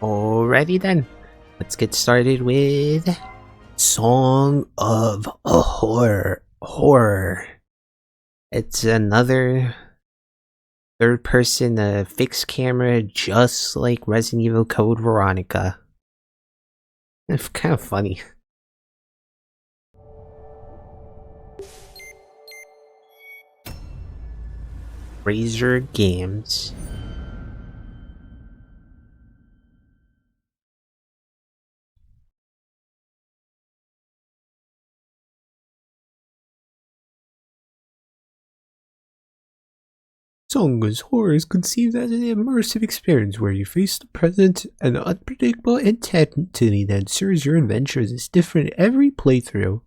Alrighty then, let's get started with Song of a Horror. It's another third-person fixed camera, just like Resident Evil Code Veronica. It's kind of funny. Razor Games. Song of Horror is conceived as an immersive experience where you face the present, an unpredictable entity that ensures your adventures is different every playthrough.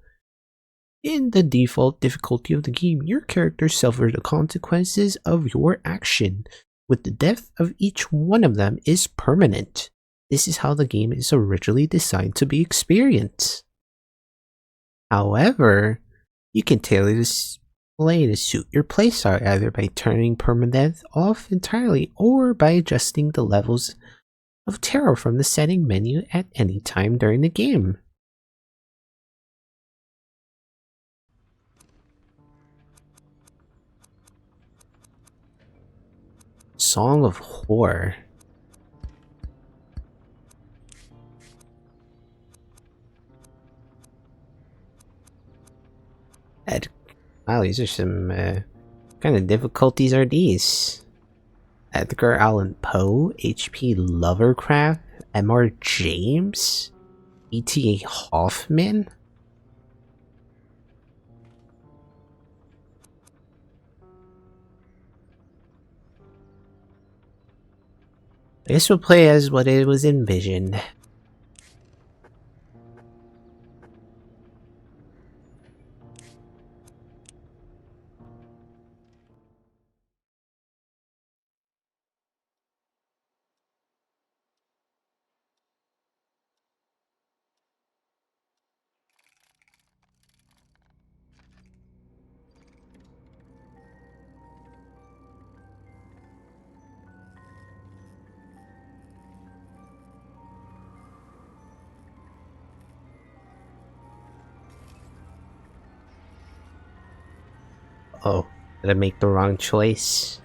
In the default difficulty of the game, your character suffers the consequences of your action, with the death of each one of them is permanent. This is how the game is originally designed to be experienced. However, you can tailor this play to suit your playstyle, either by turning permadeath off entirely or by adjusting the levels of terror from the setting menu at any time during the game. Song of Horror. Wow, these are some kind of difficulties are these? Edgar Allan Poe, H.P. Lovecraft, M.R. James, E.T.A. Hoffman. I guess we'll play as what it was envisioned. Oh, did I make the wrong choice?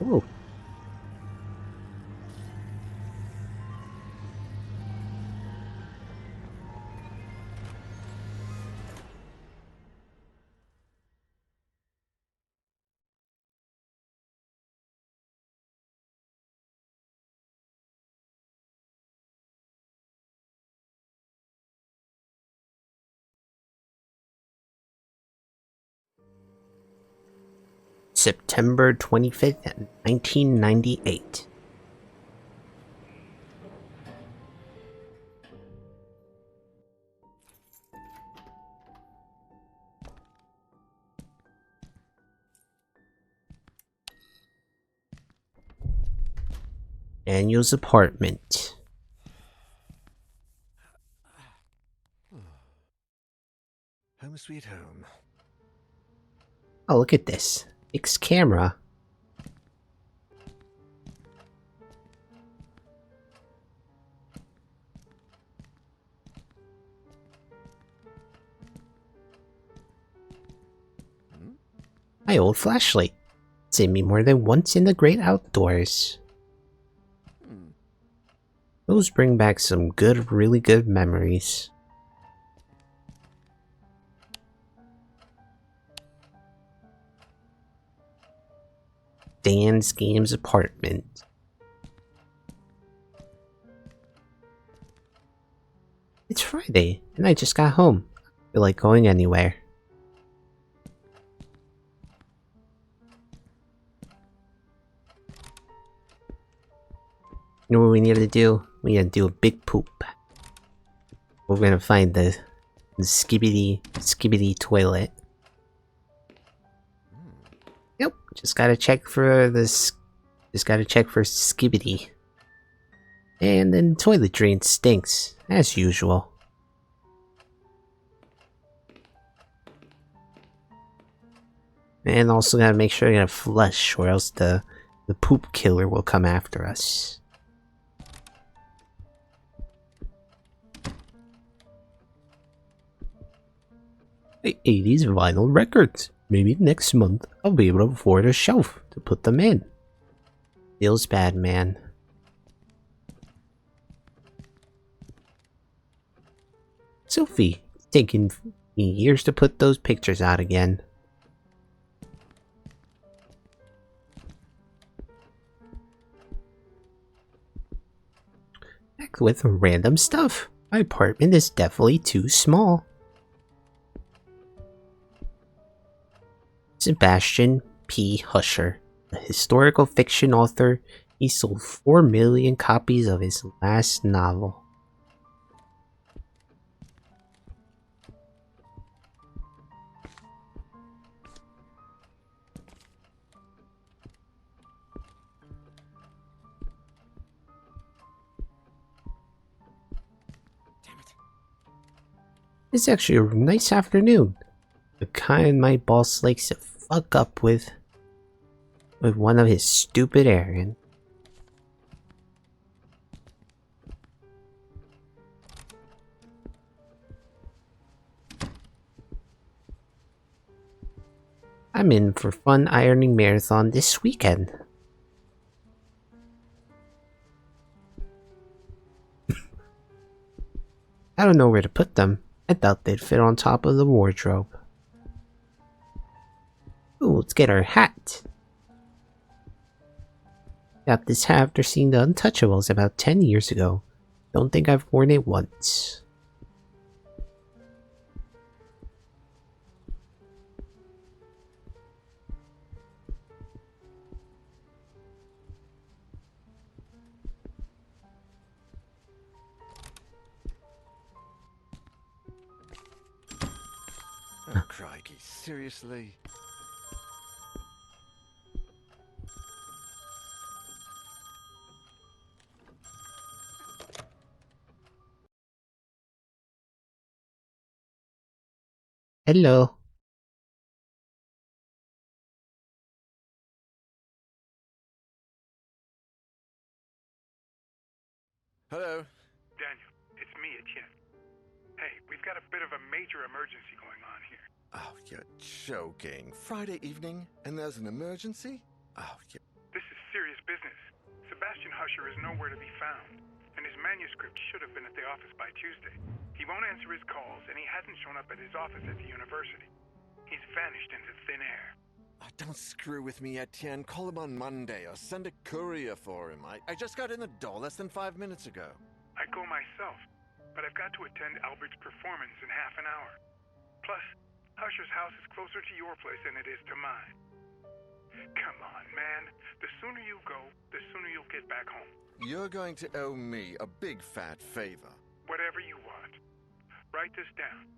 Ooh. September 25th, 1998. Daniel's apartment. Home sweet home. Oh, look at this. Fixed camera. My old flashlight. Saved me more than once in the great outdoors. Those bring back some good, really good memories. Dan's Games apartment. It's Friday, and I just got home. I feel like going anywhere. You know what we need to do? We need to do a big poop. We're gonna find the skibbity toilet. Yep, just gotta check for this. Just gotta check for skibbity. And then toilet drain stinks, as usual. And also gotta make sure you're gonna flush, or else the The poop killer will come after us. Hey, these vinyl records. Maybe next month I'll be able to afford a shelf to put them in. Feels bad, man. Sophie, it's taken me years to put those pictures out again. Back with random stuff. My apartment is definitely too small. Sebastian P. Husher, a historical fiction author, he sold 4 million copies of his last novel. It's actually a nice afternoon. The kind my boss likes to fuck up with one of his stupid errands. I'm in for fun ironing marathon this weekend. I don't know where to put them. I thought they'd fit on top of the wardrobe. Ooh, let's get our hat. Got this hat after seeing The Untouchables about 10 years ago. Don't think I've worn it once. Oh, crikey, seriously? Hello. Hello? Daniel, it's me, Etienne. Hey, we've got a bit of a major emergency going on here. Oh, you're joking. Friday evening, and there's an emergency? Oh, you... This is serious business. Sebastian Husher is nowhere to be found, and his manuscript should have been at the office by Tuesday. He won't answer his calls, and he hasn't shown up at his office at the university. He's vanished into thin air. Oh, don't screw with me, Etienne. Call him on Monday, or send a courier for him. I just got in the door less than 5 minutes ago. I'd go myself, but I've got to attend Albert's performance in half an hour. Plus, Husher's house is closer to your place than it is to mine. Come on, man. The sooner you go, the sooner you'll get back home. You're going to owe me a big fat favor. Whatever you want. Write this down.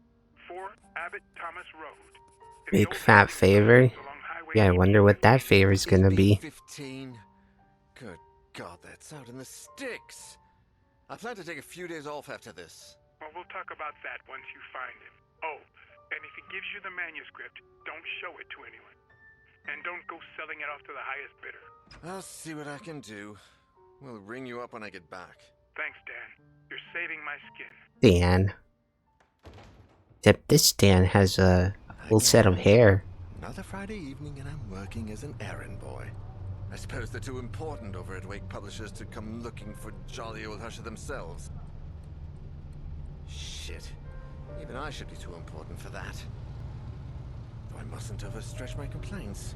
4 Abbott Thomas Road. Big fat favor? Yeah, I wonder what that favor's gonna be. 15. Good God, that's out in the sticks. I plan to take a few days off after this. Well, we'll talk about that once you find him. Oh, and if he gives you the manuscript, don't show it to anyone. And don't go selling it off to the highest bidder. I'll see what I can do. We'll ring you up when I get back. Thanks, Dan. You're saving my skin. Dan. Except this Dan has a full set of hair. Another Friday evening and I'm working as an errand boy. I suppose they're too important over at Wake Publishers to come looking for jolly old Husher themselves. Shit. Even I should be too important for that. Though I mustn't overstretch my complaints.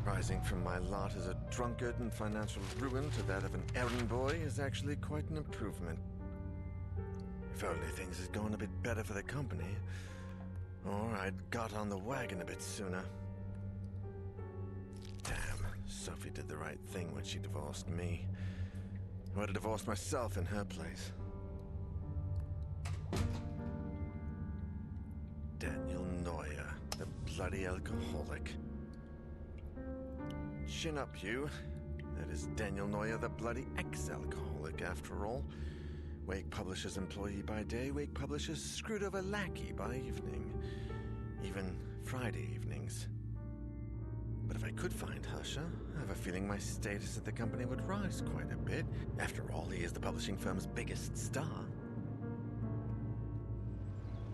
Rising from my lot as a drunkard and financial ruin to that of an errand boy is actually quite an improvement. If only things had gone a bit better for the company, or I'd got on the wagon a bit sooner. Damn, Sophie did the right thing when she divorced me. I would have divorced myself in her place. Daniel Noyer, the bloody alcoholic. Chin up, you. That is Daniel Noyer, the bloody ex-alcoholic, after all. Wake Publishers employee by day, Wake Publishers screwed over lackey by evening. Even Friday evenings. But if I could find Husher, I have a feeling my status at the company would rise quite a bit. After all, he is the publishing firm's biggest star.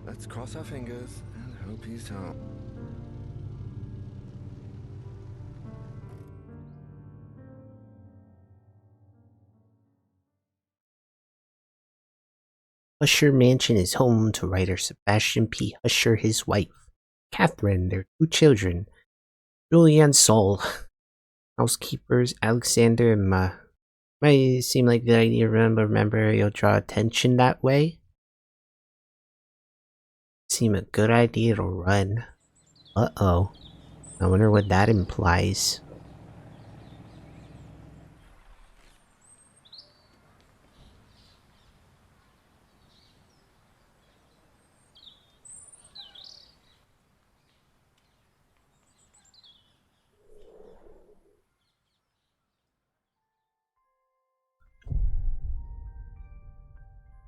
Let's cross our fingers and hope he's home. Husher Mansion is home to writer Sebastian P. Husher, his wife, Catherine, their 2 children, Julie and Saul, housekeepers Alexander and Ma. Might seem like a good idea, remember you'll draw attention that way. Seem a good idea to run. Uh-oh. I wonder what that implies.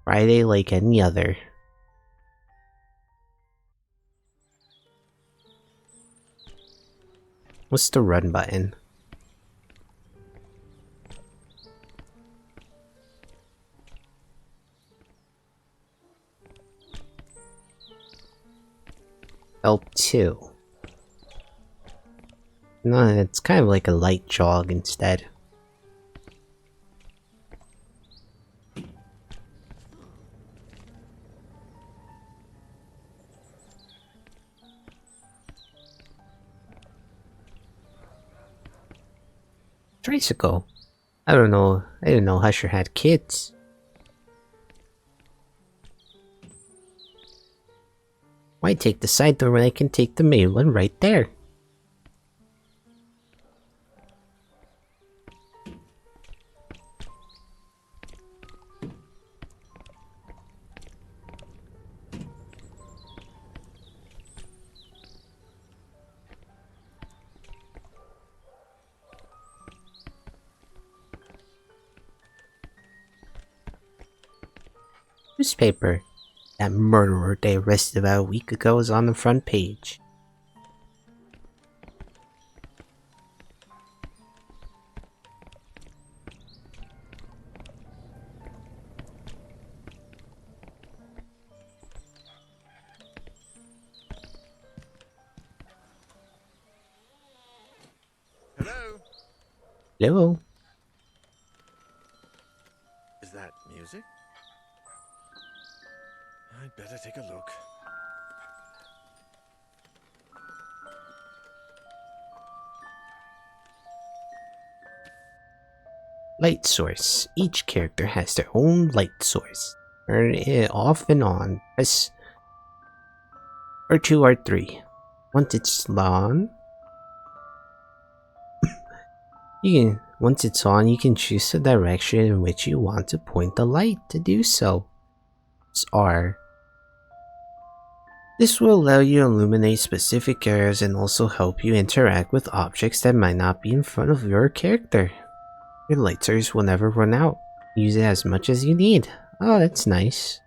Friday like any other. What's the run button? L2. No, it's kind of like a light jog instead. Tricycle. I don't know. I didn't know Husher had kids. Why take the side door when I can take the main one right there? Newspaper. That murderer they arrested about a week ago is on the front page. Hello? Hello? Is that music? I'd better take a look. Light source. Each character has their own light source. Turn it off and on. Press R2, R3. Once it's on, once it's on, you can choose the direction in which you want to point the light to do so. It's R. This will allow you to illuminate specific areas and also help you interact with objects that might not be in front of your character. Your light source will never run out. Use it as much as you need. Oh, that's nice.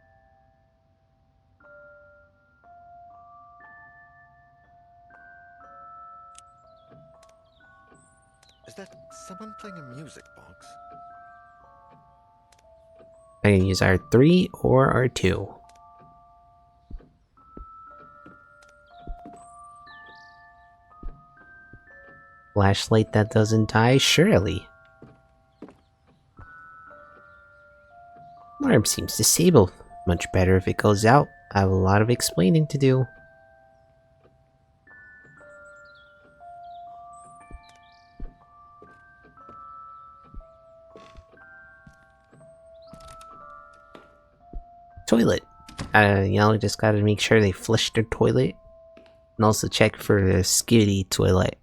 Is that someone playing a music box? I can use R3 or R2. Flashlight that doesn't die? Surely. Alarm seems disabled. Much better if it goes out. I have a lot of explaining to do. Toilet. Just gotta make sure they flush their toilet. And also check for the skitty toilet.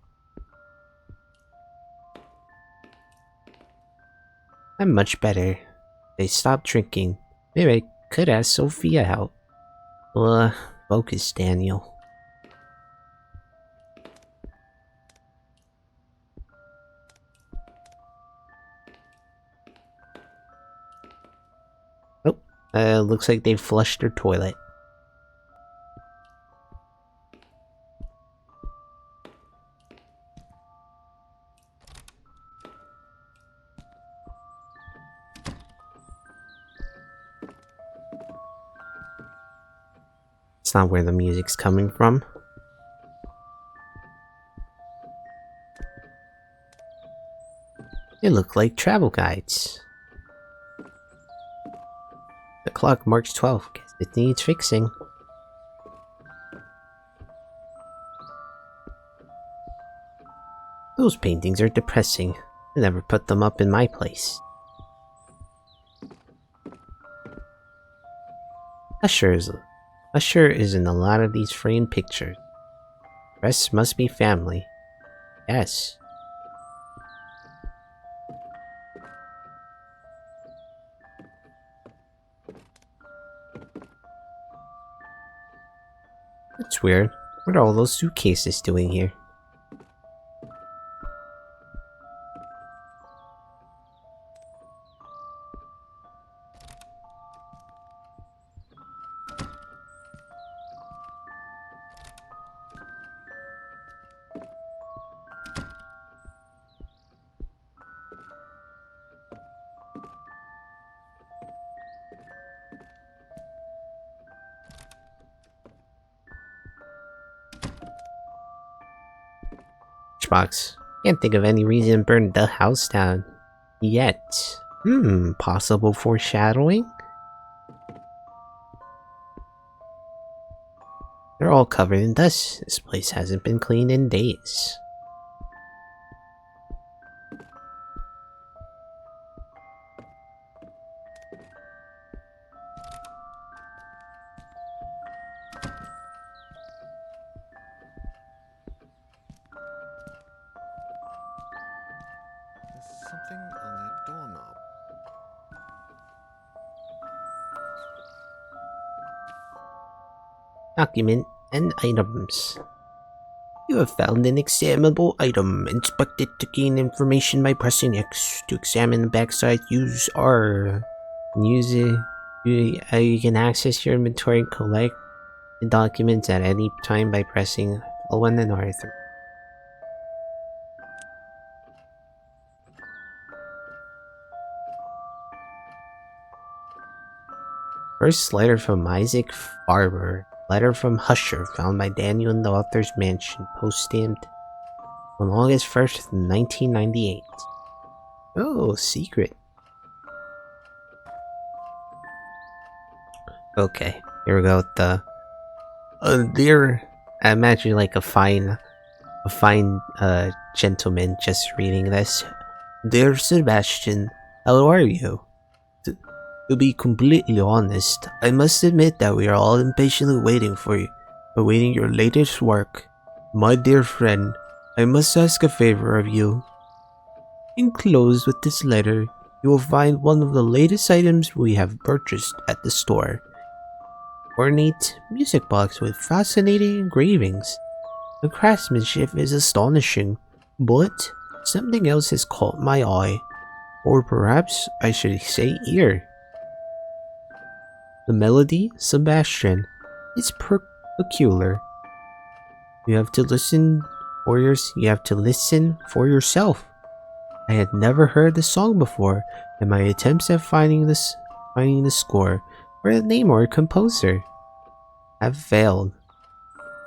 I'm much better. They stopped drinking. Maybe I could ask Sophia out. Well, focus, Daniel. Oh, looks like they flushed their toilet. It's not where the music's coming from. They look like travel guides. The clock marks 12. Guess it needs fixing. Those paintings are depressing. I never put them up in my place. Usher is in a lot of these framed pictures. The rest must be family. Yes. That's weird. What are all those suitcases doing here? Box. Can't think of any reason to burn the house down. Yet. Possible foreshadowing? They're all covered in dust. This place hasn't been cleaned in days. There's something on that doorknob. Document and items. You have found an examinable item. Inspect it to gain information by pressing X. To examine the backside, use R. Use it. You can access your inventory and collect the documents at any time by pressing L1 and R3. First letter from Isaac Farber. Letter from Husher, found by Daniel in the author's mansion, post-stamped on August 1st, 1998. Oh, secret. Okay, here we go with the... dear... I imagine like a fine gentleman just reading this. Dear Sebastian, how are you? To be completely honest, I must admit that we are all impatiently awaiting your latest work. My dear friend, I must ask a favor of you. Enclosed with this letter, you will find one of the latest items we have purchased at the store. Ornate music box with fascinating engravings. The craftsmanship is astonishing, but something else has caught my eye. Or perhaps I should say ear. The melody, Sebastian, is peculiar. You have to listen for yourself. I had never heard the song before, and my attempts at finding the score or the name or composer have failed.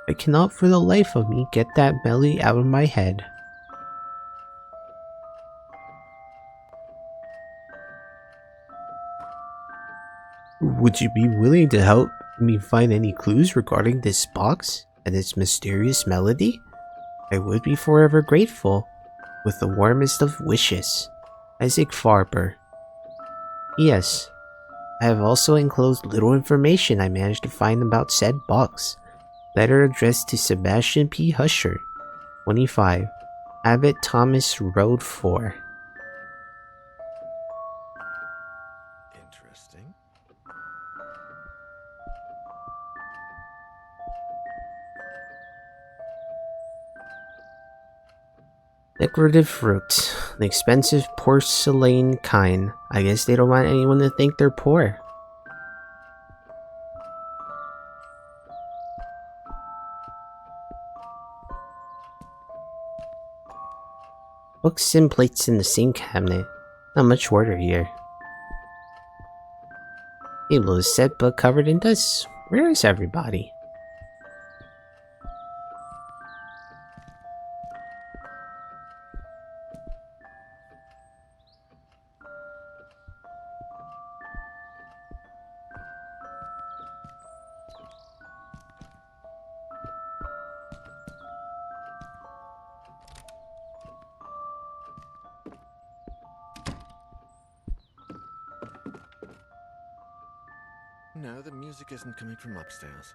I cannot for the life of me get that melody out of my head. Would you be willing to help me find any clues regarding this box and its mysterious melody? I would be forever grateful. With the warmest of wishes, Isaac Farber. Yes, I have also enclosed little information I managed to find about said box. Letter addressed to Sebastian P. Husher, 25, Abbott Thomas Road 4. Interesting. Decorative fruit. An expensive porcelain kind. I guess they don't want anyone to think they're poor. Books and plates in the same cabinet. Not much order here. Table is set but covered in dust. Where is everybody? No, the music isn't coming from upstairs.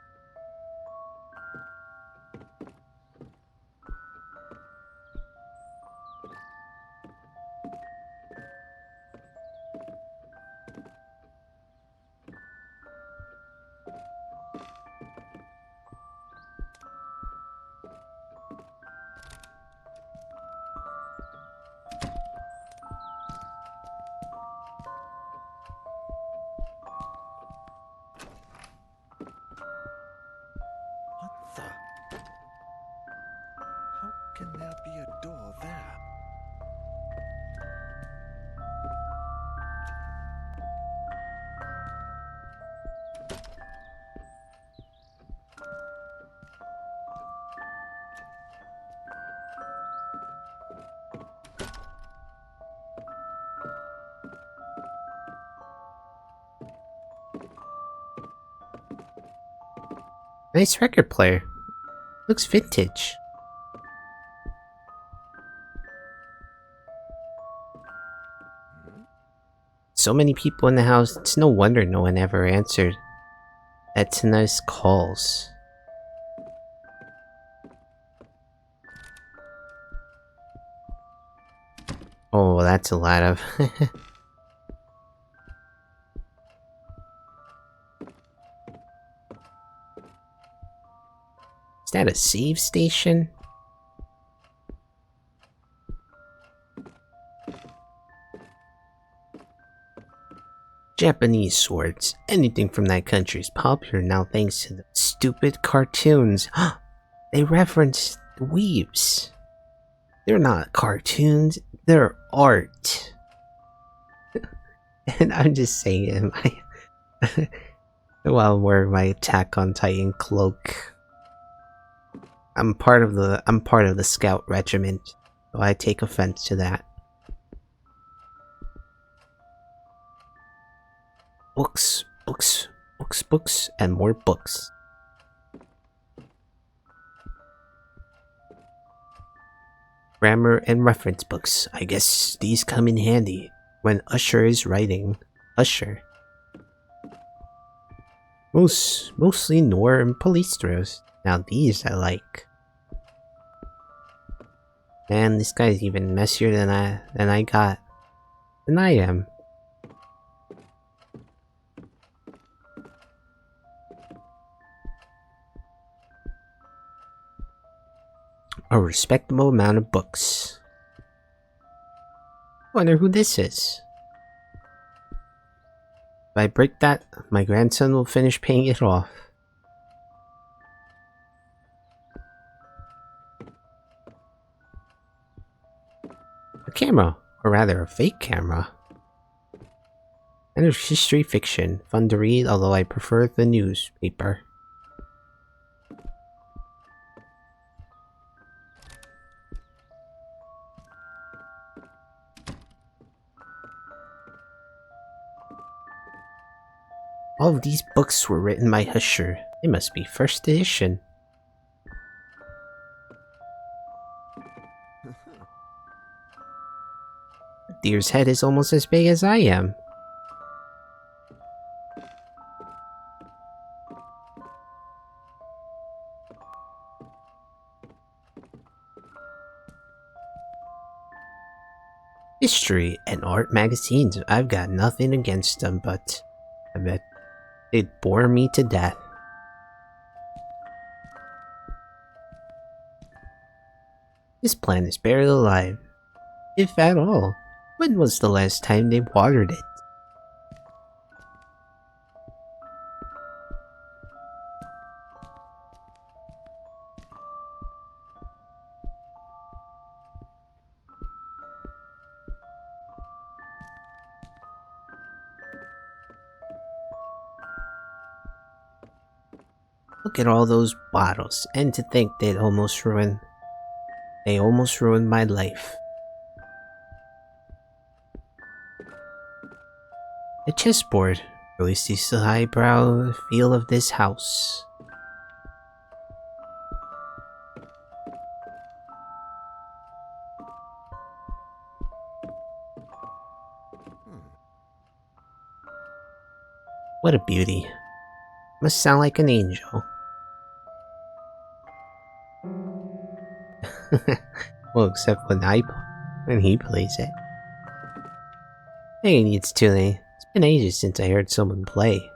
What the? How can there be a door there? Nice record player. Looks vintage. So many people in the house, it's no wonder no one ever answered tonight's calls. Oh, that's a lot of... Is that a save station? Japanese swords. Anything from that country is popular now thanks to the stupid cartoons. They reference the weebs. They're not cartoons, they're art. And I'm just saying it while I'm wearing my Attack on Titan cloak. I'm part of the scout regiment, so I take offense to that. Books, books, books, books, and more books. Grammar and reference books. I guess these come in handy when Usher is writing. Usher. Mostly Noir and police thrills. Now these I like. Man, this guy's even messier than I am. A respectable amount of books. Wonder who this is. If I break that, my grandson will finish paying it off. A camera, or rather a fake camera. And there's history fiction, fun to read, although I prefer the newspaper. All of these books were written by Usher. They must be first edition. Deer's head is almost as big as I am. History and art magazines. I've got nothing against them, but I bet they'd bore me to death. This plant is barely alive, if at all. When was the last time they watered it? Look at all those bottles, and to think they almost ruined my life. A chessboard really sees the highbrow feel of this house. What a beauty. Must sound like an angel. Well, except when he plays it. Hey, it's too late. It's been ages since I heard someone play.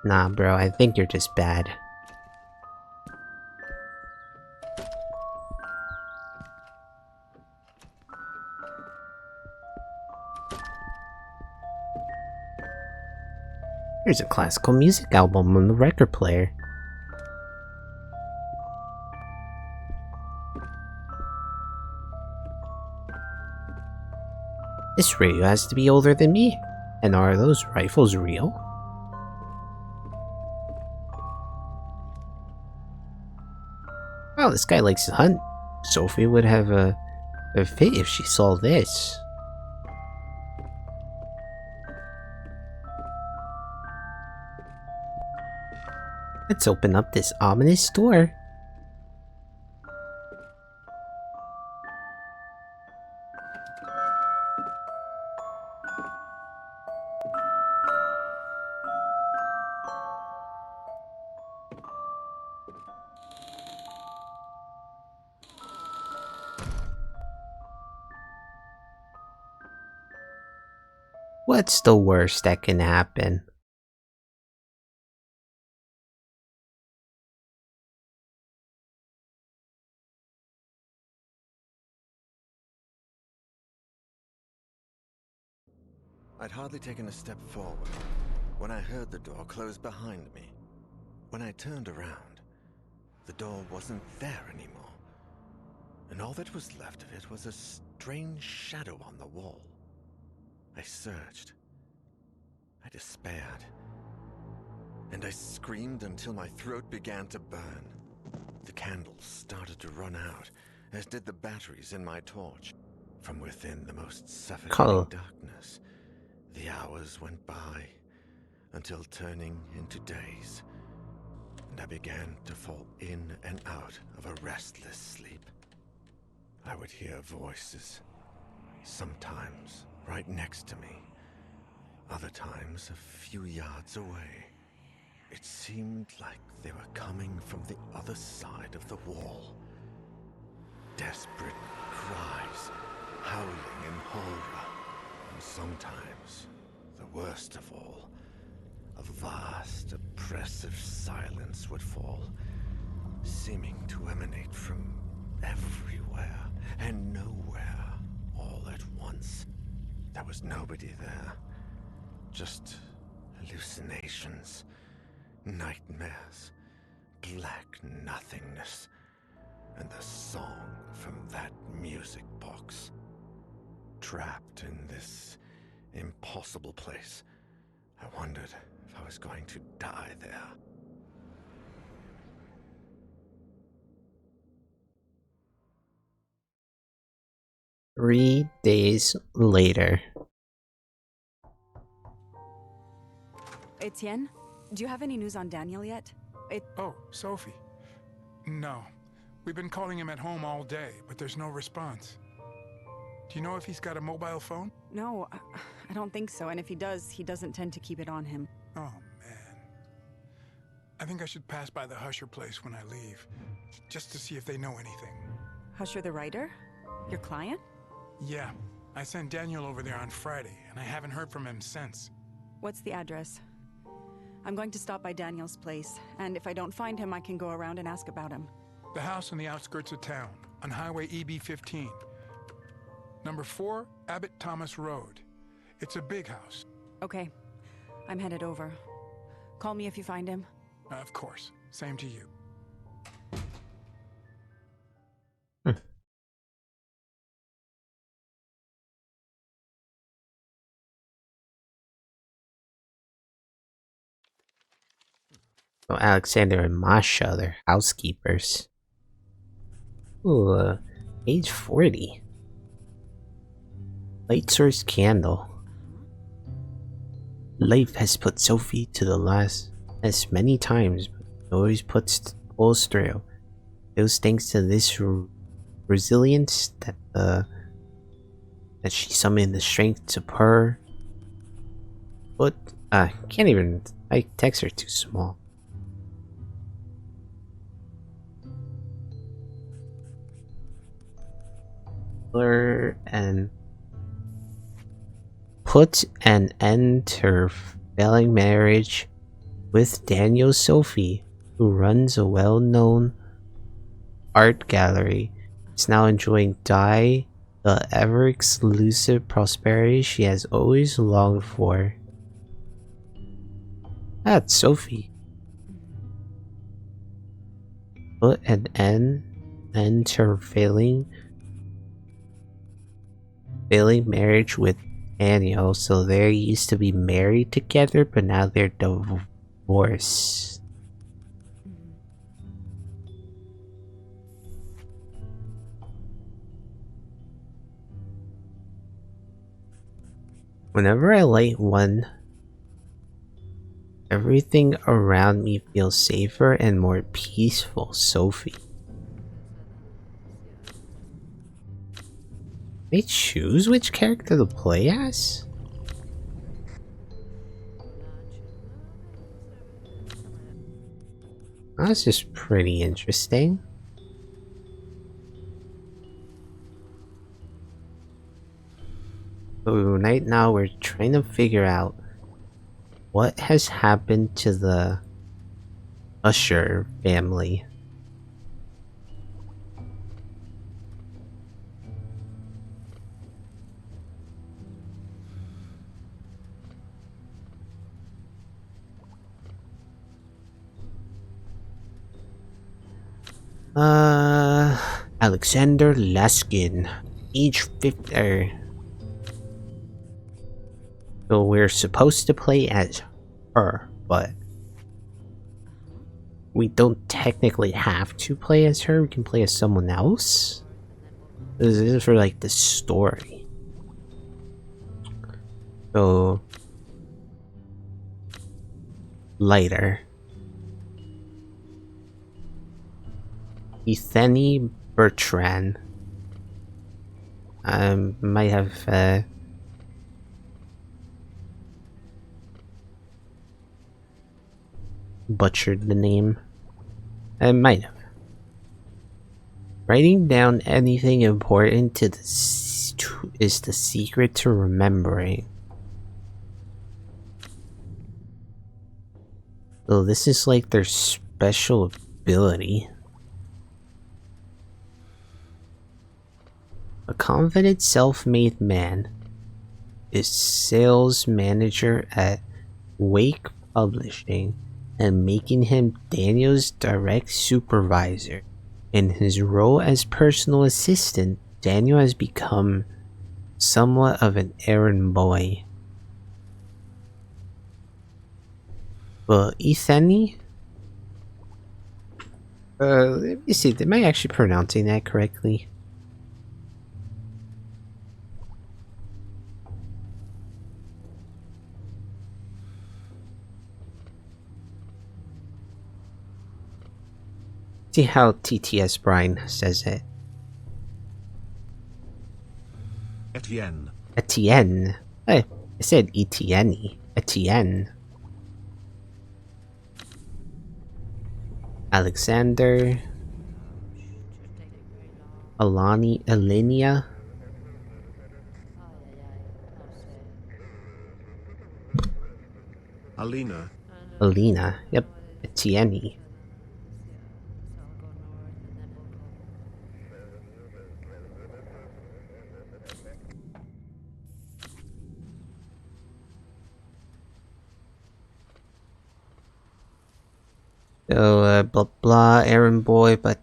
Nah, bro, I think you're just bad. Here's a classical music album on the record player. This radio has to be older than me. And are those rifles real? Wow, this guy likes to hunt. Sophie would have a fit if she saw this. Let's open up this ominous door. What's the worst that can happen? I'd hardly taken a step forward when I heard the door close behind me. When I turned around, the door wasn't there anymore, and all that was left of it was a strange shadow on the wall. I searched. I despaired. And I screamed until my throat began to burn. The candles started to run out, as did the batteries in my torch. From within the most suffocating darkness, the hours went by, until turning into days, and I began to fall in and out of a restless sleep. I would hear voices, sometimes right next to me, other times a few yards away. It seemed like they were coming from the other side of the wall. Desperate cries, howling in horror, and sometimes, the worst of all, a vast, oppressive silence would fall, seeming to emanate from everywhere and nowhere all at once. There was nobody there, just hallucinations, nightmares, black nothingness, and the song from that music box. Trapped in this impossible place, I wondered if I was going to die there. Three days later. Etienne, do you have any news on Daniel yet? Oh, Sophie. No. We've been calling him at home all day, but there's no response. Do you know if he's got a mobile phone? No, I don't think so, and if he does, he doesn't tend to keep it on him. Oh, man. I think I should pass by the Husher place when I leave, just to see if they know anything. Husher the writer? Your client? Yeah. I sent Daniel over there on Friday, and I haven't heard from him since. What's the address? I'm going to stop by Daniel's place, and if I don't find him, I can go around and ask about him. The house on the outskirts of town, on Highway EB-15. Number 4, Abbott Thomas Road. It's a big house. Okay. I'm headed over. Call me if you find him. Of course. Same to you. So Alexander and Masha, they're housekeepers. Ooh, age 40. Light source candle. Life has put Sophie to the as many times, but always pulls through. It was thanks to this resilience that she summoned the strength to purr. But can't even. My texts are too small. And put an end to her failing marriage with Daniel Sophie, who runs a well-known art gallery, is now enjoying the ever-exclusive prosperity she has always longed for. That's Sophie. Put an end to her failing marriage with Daniel. So they used to be married together, but now they're divorced. Whenever I light one, everything around me feels safer and more peaceful. Sophie. They choose which character to play as? That's just pretty interesting. So right now we're trying to figure out what has happened to the Usher family. Alexander Laskin, age 50. So we're supposed to play as her, but we don't technically have to play as her. We can play as someone else. This is for like the story. So lighter. Ethany Bertrand. Might have butchered the name. I might have. Writing down anything important is the secret to remembering. So this is like their special ability. A confident self-made man is sales manager at Wake Publishing, and making him Daniel's direct supervisor. In his role as personal assistant, Daniel has become somewhat of an errand boy. But Ethany? Let me see, am I actually pronouncing that correctly? See how TTS Brian says it. Etienne. Etienne. I said Etienne. Etienne. Alexander. Alenia. Alina. Yep. Etienne. So, blah blah, errand boy, but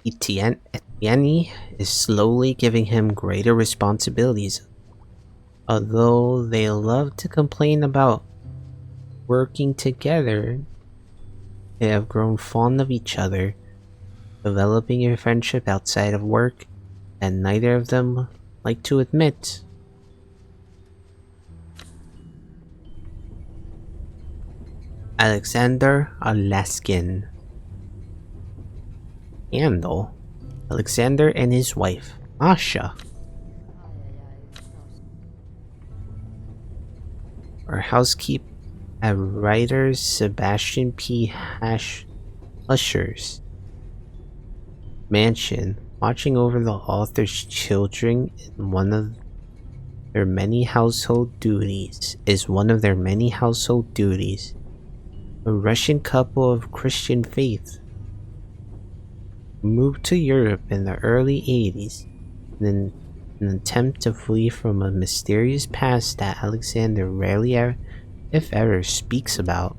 Etienne is slowly giving him greater responsibilities. Although they love to complain about working together, they have grown fond of each other, developing a friendship outside of work, and neither of them like to admit. Alexander Alaskin. Scandal. Alexander and his wife, Masha. Our housekeeper at writer Sebastian P. Usher's mansion, watching over the author's children in one of their many household duties. A Russian couple of Christian faith moved to Europe in the early 80s in an attempt to flee from a mysterious past that Alexander rarely if ever speaks about.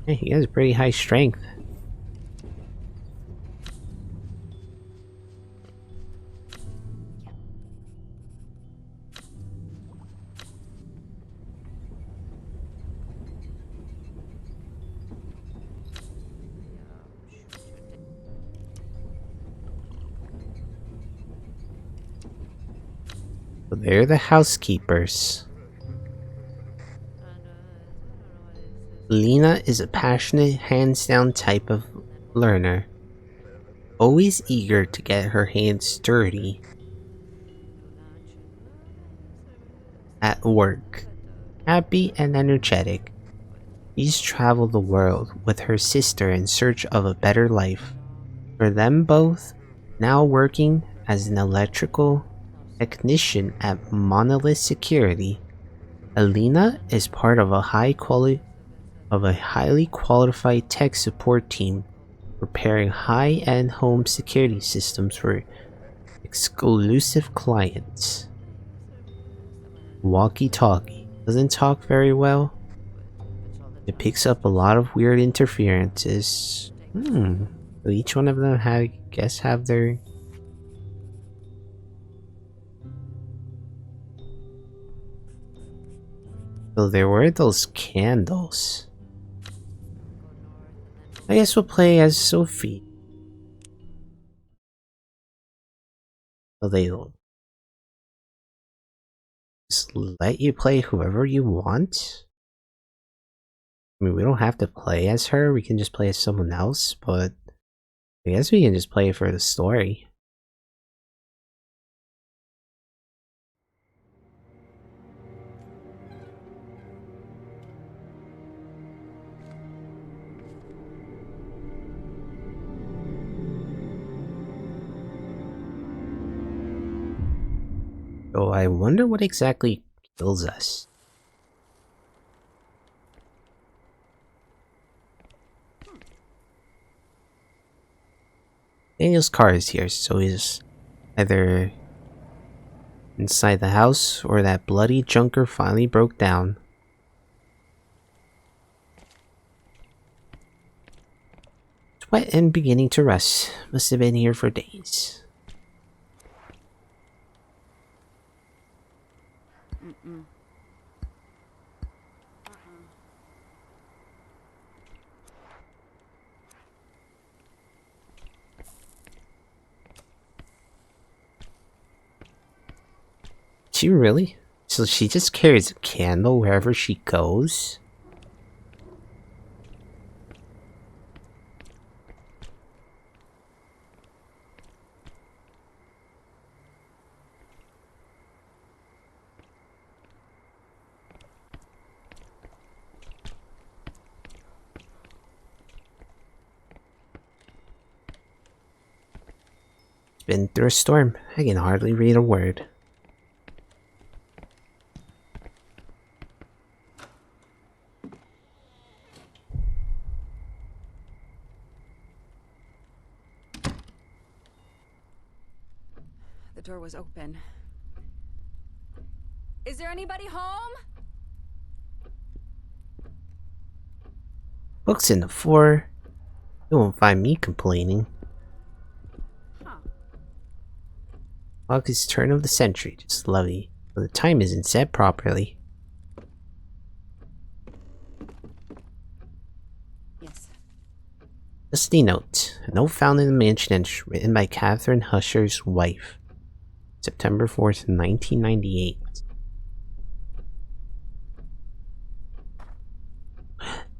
Hey, he has pretty high strength. So they're the housekeepers. Lena is a passionate, hands-down type of learner, always eager to get her hands dirty at work. Happy and energetic, she's traveled the world with her sister in search of a better life. For them both, now working as an electrical technician at Monolith Security, Alina is part of a highly qualified tech support team preparing high-end home security systems for exclusive clients. Walkie-talkie. Doesn't talk very well. It picks up a lot of weird interferences. So each one of them have their... So there were those candles. I guess we'll play as Sophie. So they'll just let you play whoever you want. I mean, we don't have to play as her, we can just play as someone else, but I guess we can just play for the story. So I wonder what exactly kills us. Daniel's car is here, so he's either inside the house or that bloody junker finally broke down. It's wet and beginning to rust. Must have been here for days. She really? So she just carries a candle wherever she goes? Been through a storm. I can hardly read a word. The door was open. Is there anybody home? Books in the floor. You won't find me complaining. Clock is turn of the century, just lovely, but the time isn't set properly. Yes. Dusty note. A note found in the mansion and written by Catherine Husher's wife. September 4th, 1998.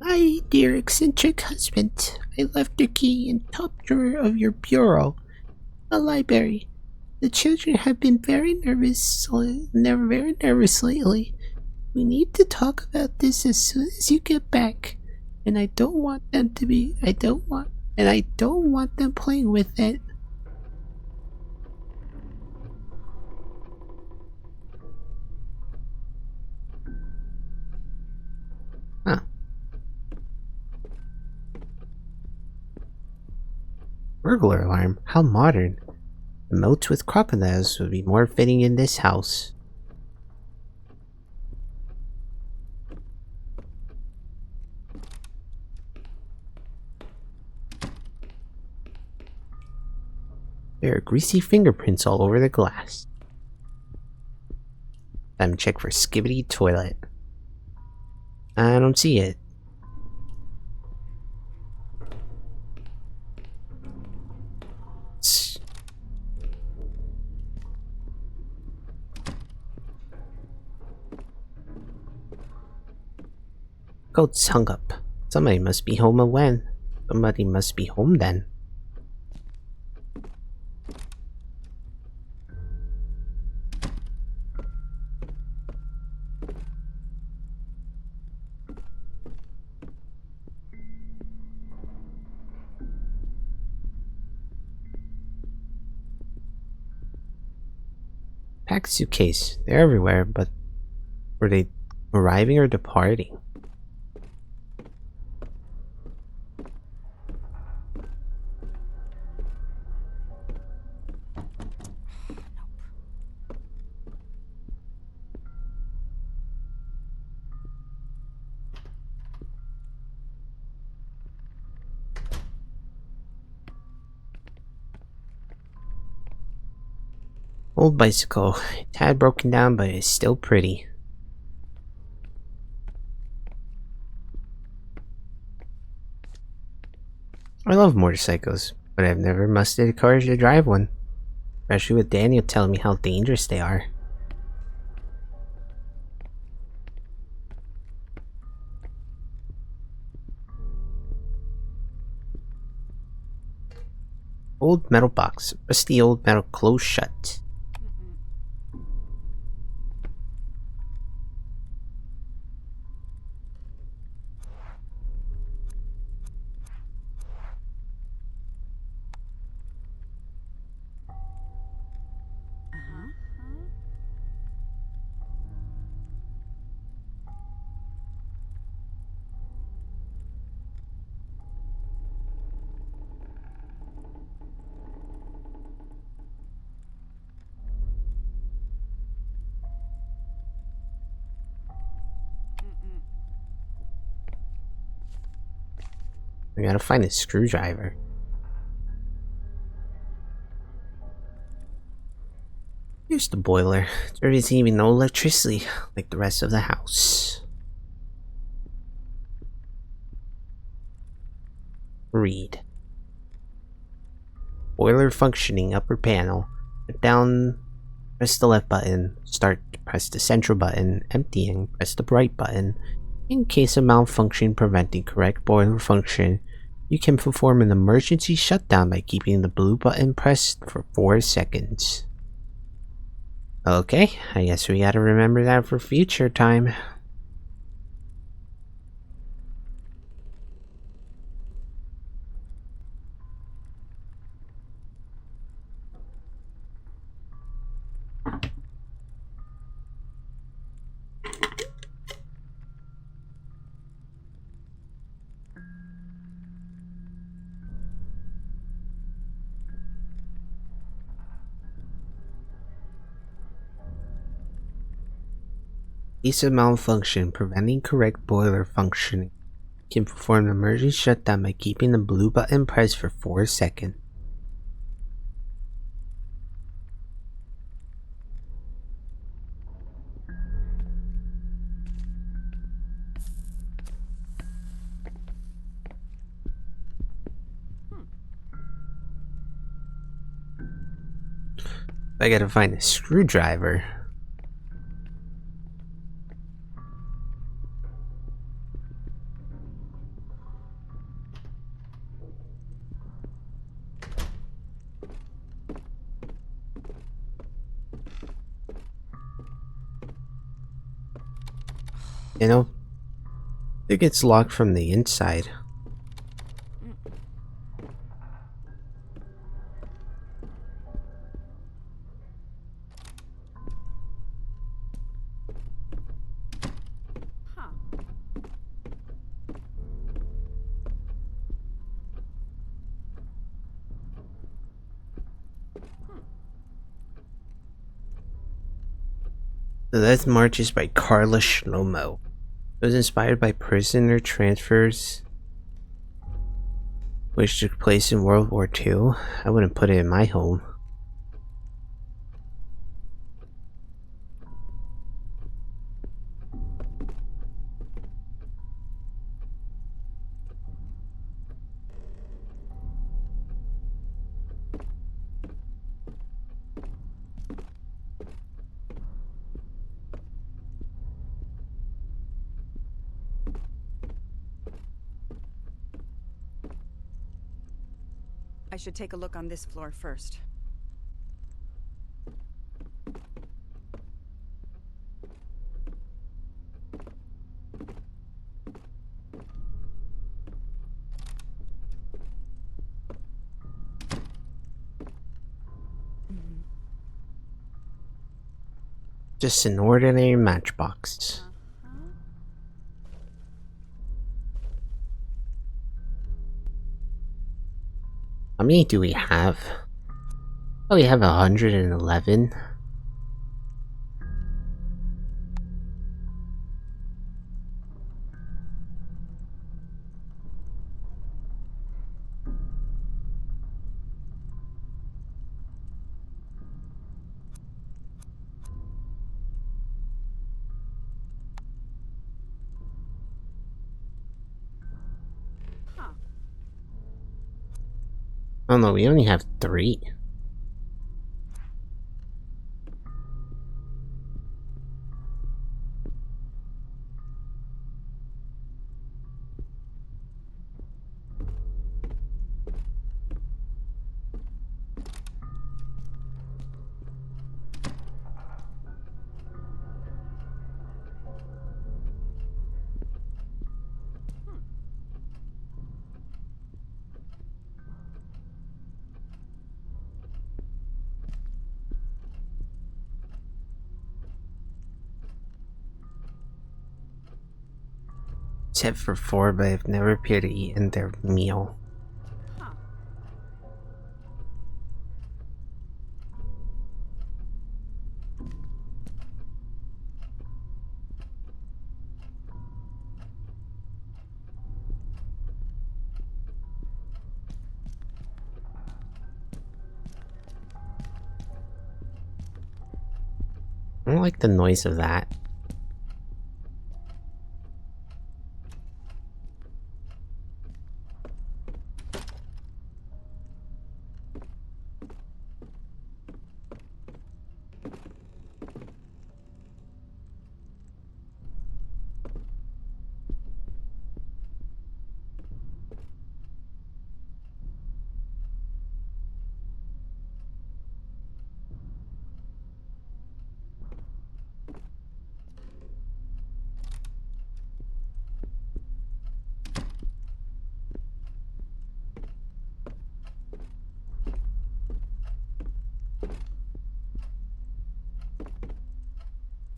I dear eccentric husband. I left the key in top drawer of your bureau. The library. The children have been very nervous lately. We need to talk about this as soon as you get back. And I don't want them playing with it. Huh. Burglar alarm? How modern. Moats with crocodiles would be more fitting in this house. There are greasy fingerprints all over the glass. Time to check for Skibbity toilet. I don't see it. Coat's hung up. Somebody must be home when. Somebody must be home then. Packed suitcase. They're everywhere, but were they arriving or departing? Old bicycle. A tad broken down, but it's still pretty. I love motorcycles, but I've never mustered the courage to drive one. Especially with Daniel telling me how dangerous they are. Old metal box. Rusty old metal closed shut. I gotta find a screwdriver. Here's the boiler. There isn't even no electricity like the rest of the house. Read. Boiler functioning, upper panel. Put down, press the left button. Start, press the central button. Emptying, press the right button. In case of malfunction preventing correct boiler function, you can perform an emergency shutdown by keeping the blue button pressed for 4 seconds. Okay, I guess we gotta remember that for future time. Case of malfunction preventing correct boiler functioning. You can perform an emergency shutdown by keeping the blue button pressed for 4 seconds. I gotta find a screwdriver. You know, it gets locked from the inside. The Death March is by Carla Shlomo. It was inspired by prisoner transfers which took place in World War II. I wouldn't put it in my home. I should take a look on this floor first. Just an ordinary matchbox. How many do we have? Oh, we have 111. Oh no, we only have 3. Except for 4, but I've never appeared to eat in their meal. I don't like the noise of that.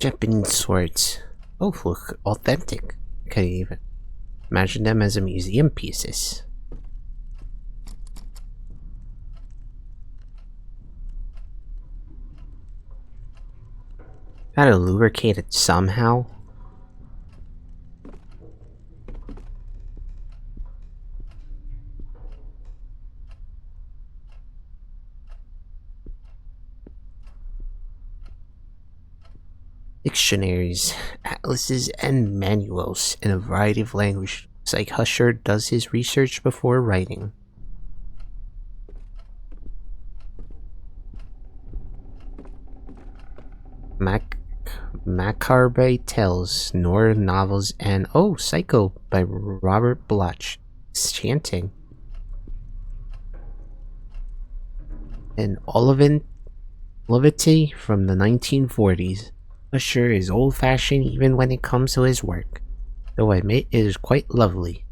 Japanese swords. Oh, look, authentic. I can't even imagine them as a museum pieces. Gotta lubricate it somehow. Dictionaries, atlases, and manuals in a variety of languages. Looks like Husher does his research before writing. Macabre Tales, Noir novels, and oh, Psycho by Robert Bloch. Chanting. And Olivity from the 1940s. Usher is old-fashioned even when it comes to his work, though I admit it is quite lovely.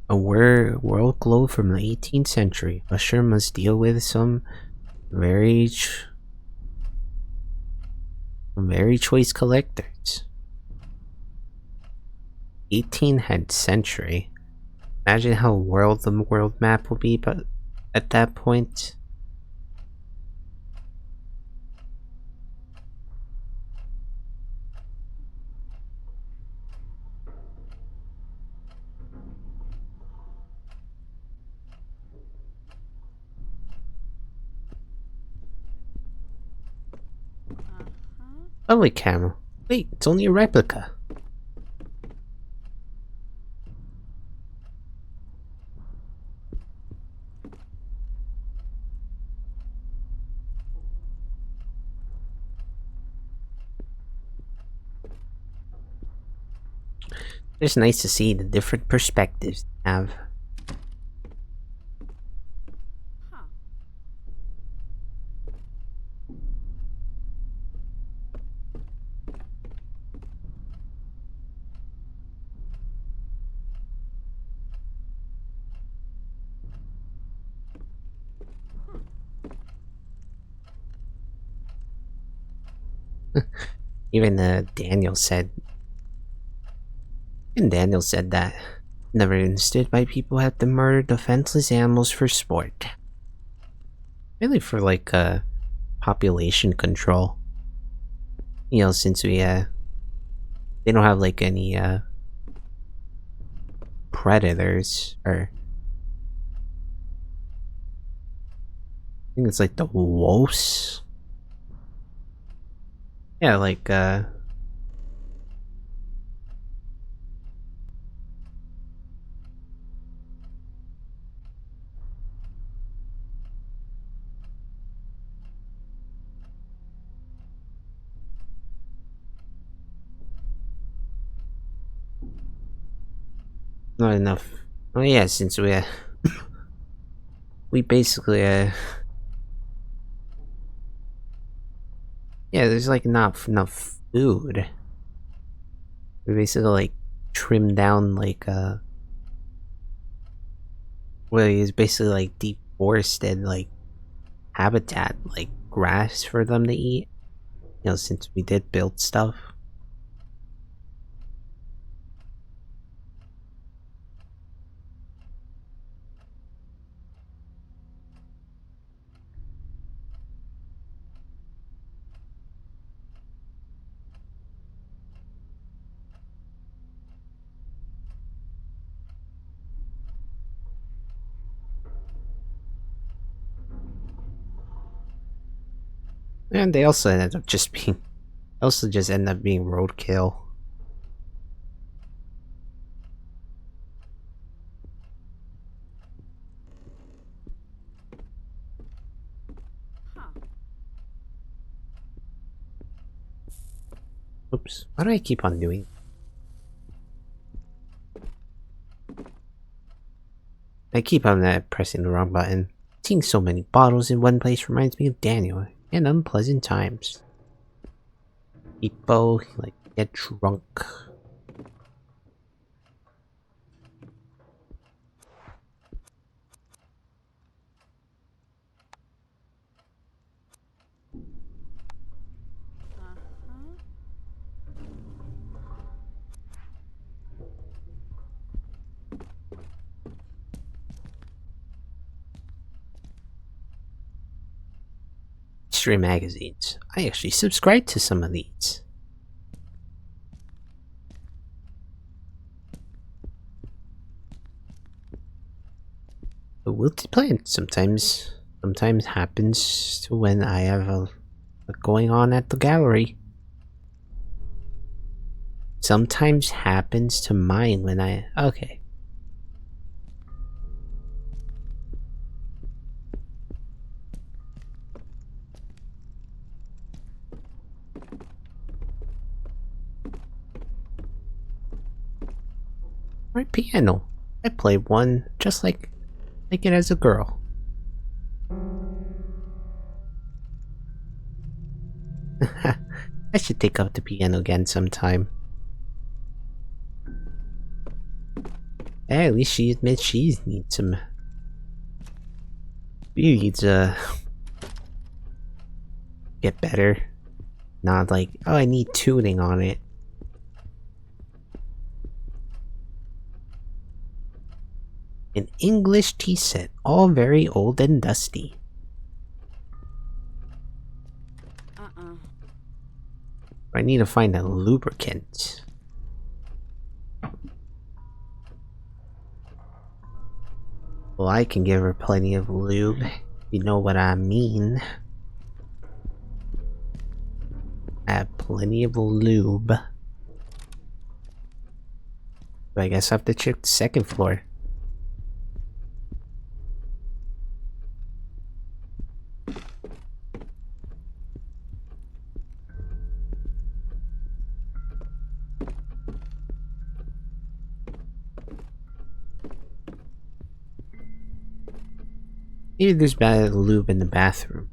A world globe from the 18th century. Usher must deal with some very choice collectors. 18th century. Imagine how the world map will be, but at that point. Lovely camel. Wait, it's only a replica. It's nice to see the different perspectives they have. Even Daniel said that never understood why people have to murder defenseless animals for sport. Really for like population control. You know, since we they don't have like any predators, or I think it's like the wolves. Yeah, like not enough. Oh yeah, since we basically yeah, there's like not enough food. We basically like trim down like well, it's basically like deforested like habitat, like grass for them to eat. You know, since we did build stuff. And they also ended up just being roadkill. Oops, why do I keep on doing? I keep on pressing the wrong button. Seeing so many bottles in one place reminds me of Daniel and unpleasant times. People like get drunk. History magazines. I actually subscribe to some of these. The wilted plant sometimes happens to when I have a going on at the gallery. Sometimes happens to mine when okay. My piano. I played one just like it as a girl. I should take up the piano again sometime. Hey, at least she admits she needs some... She needs get better. Not like, oh, I need tuning on it. An English tea set, all very old and dusty. I need to find a lubricant. Well, I can give her plenty of lube. You know what I mean. I have plenty of lube. But I guess I have to check the second floor. Maybe there's bad lube in the bathroom.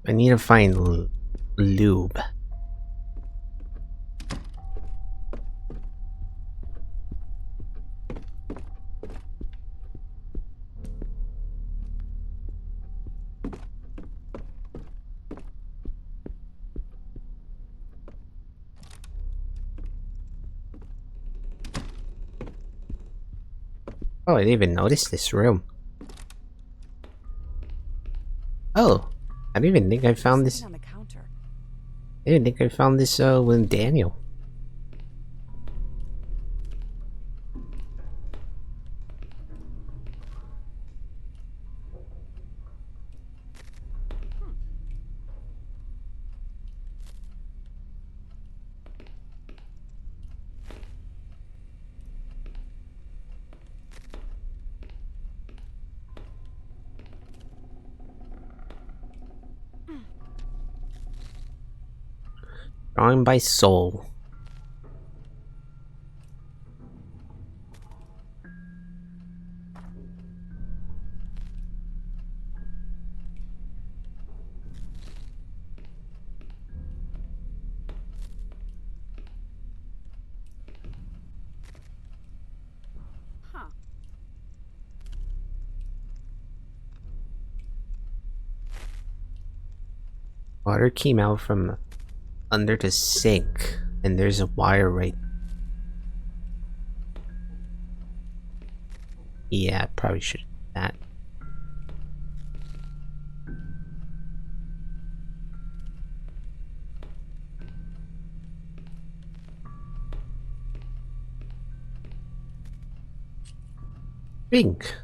I need to find lube. Oh, I didn't even notice this room. Oh, I didn't even think I found this. On the counter. I didn't think I found this with Daniel. Drawing by Soul. Huh. Water came out from under the sink, and there's a wire right. Yeah, probably should do that. Pink.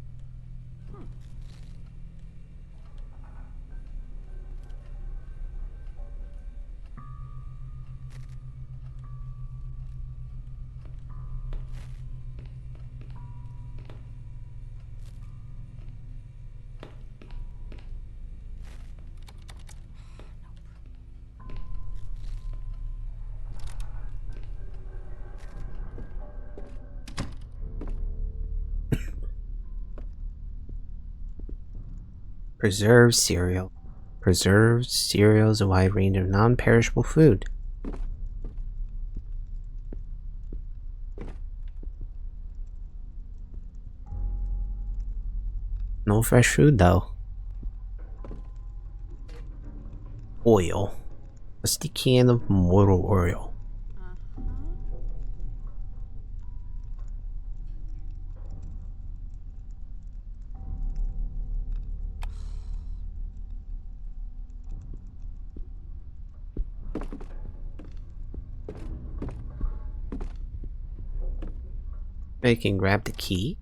Preserved cereal. Preserved cereal is a wide range of non-perishable food. No fresh food though. Oil. Rusty can of motor oil. I can grab the key.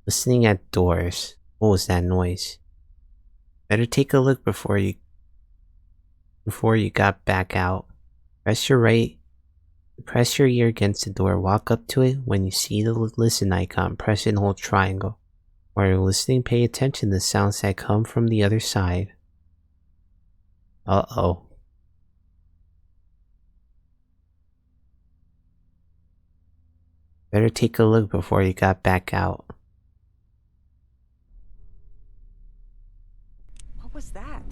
Listening at doors. What was that noise? Better take a look before you got back out. Press your ear against the door. Walk up to it. When you see the listen icon, press and hold triangle. While you're listening, pay attention to the sounds that come from the other side. Uh-oh. Better take a look before you got back out. What was that?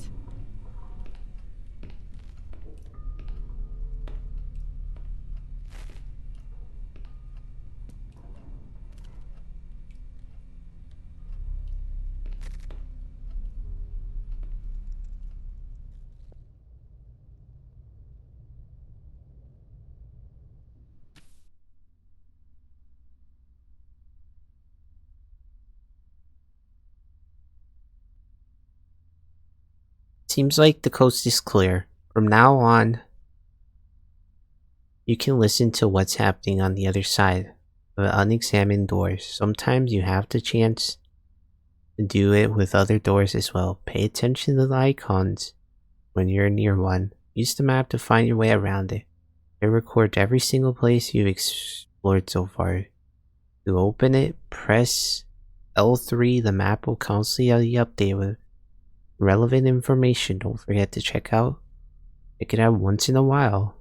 Seems like the coast is clear. From now on, you can listen to what's happening on the other side of the unexamined doors. Sometimes you have the chance to do it with other doors as well. Pay attention to the icons when you're near one. Use the map to find your way around it. It records every single place you've explored so far. To open it, press L3. The map will constantly update with relevant information. Don't forget to check it out once in a while.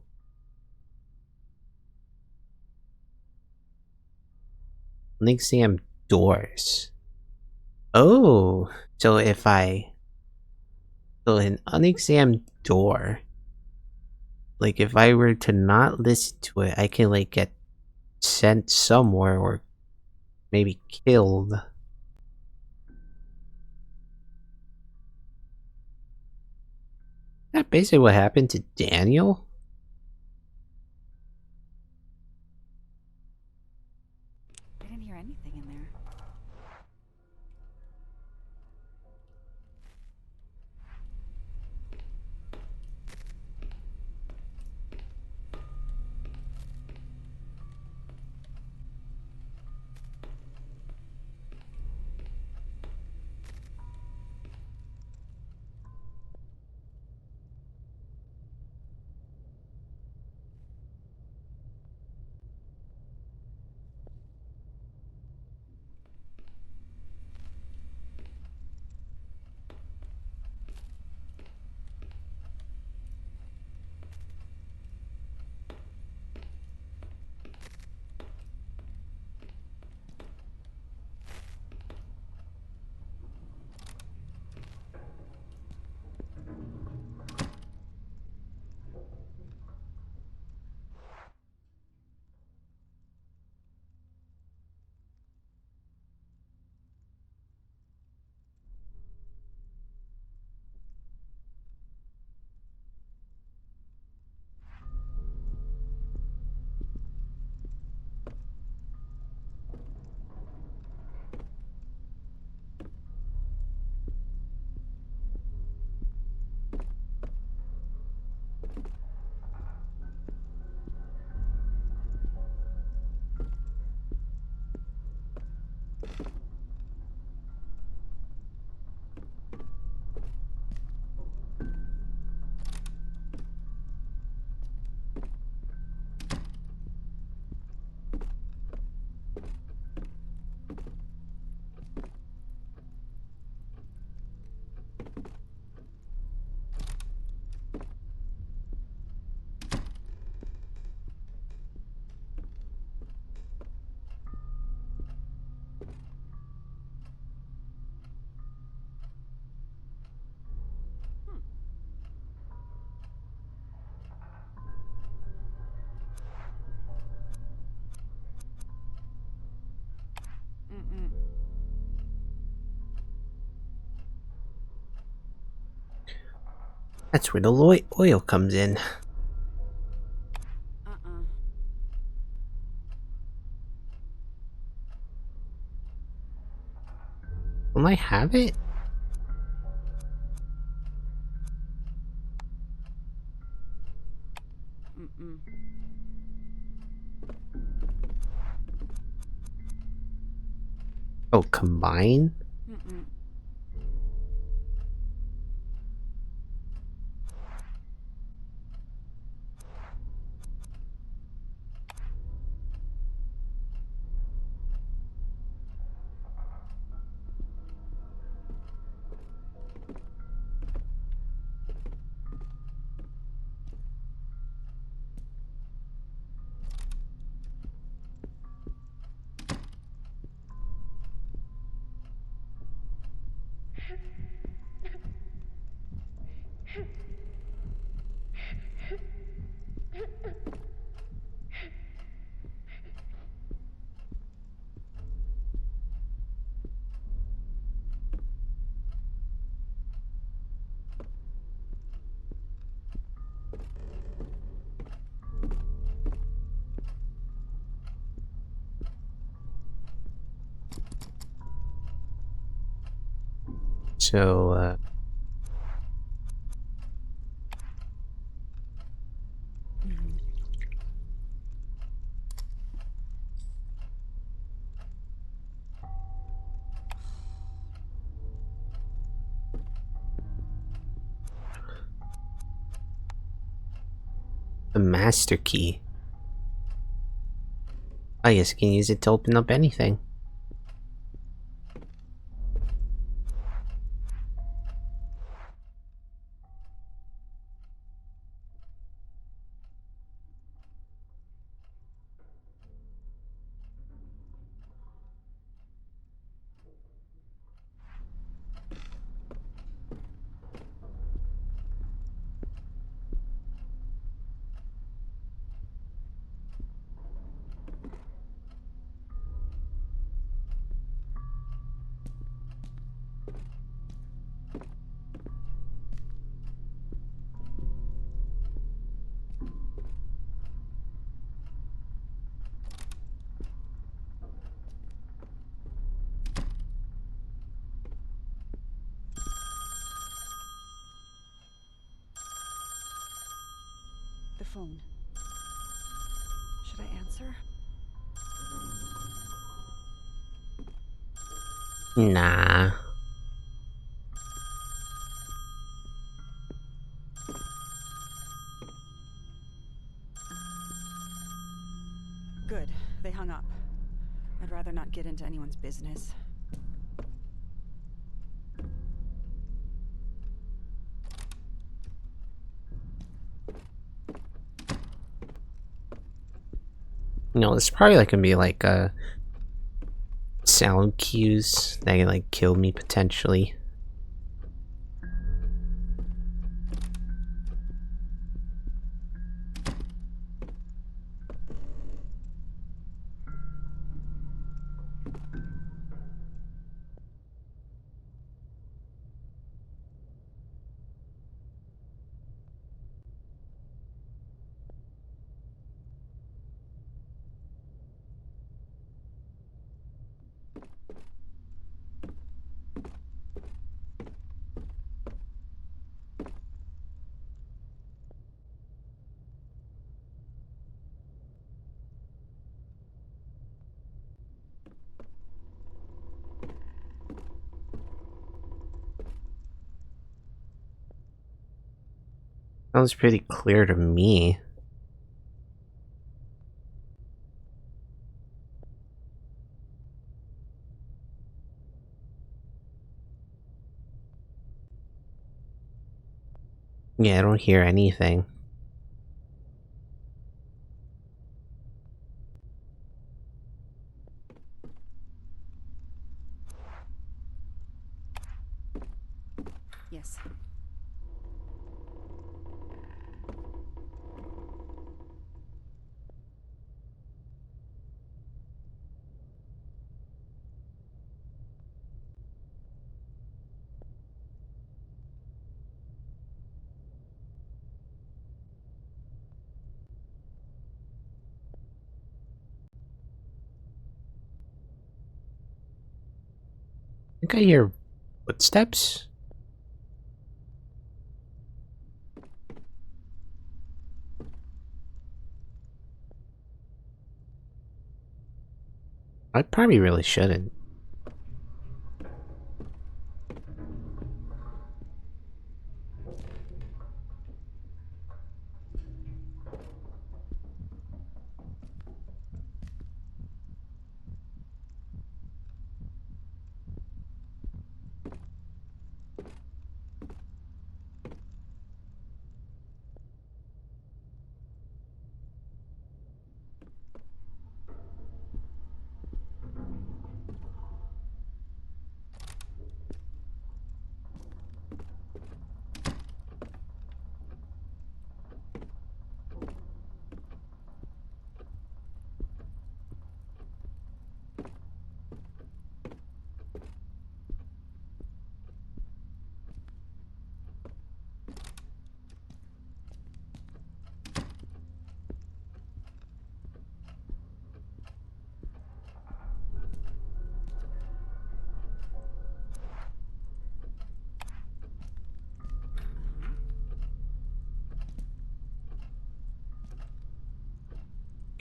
Unexamined doors. Oh, so an unexamined door, like if I were to not listen to it, I can like get sent somewhere or maybe killed. That basically what happened to Daniel? I didn't hear anything in there. That's where the oil comes in. Will I have it? Oh, combine? So, the master key. I guess I can use it to open up anything. The phone. Should I answer? Nah. Good. They hung up. I'd rather not get into anyone's business. You know, there's probably like gonna be like sound cues that can like kill me potentially. That was pretty clear to me. Yeah, I don't hear anything. Yes. think I hear footsteps. I probably really shouldn't.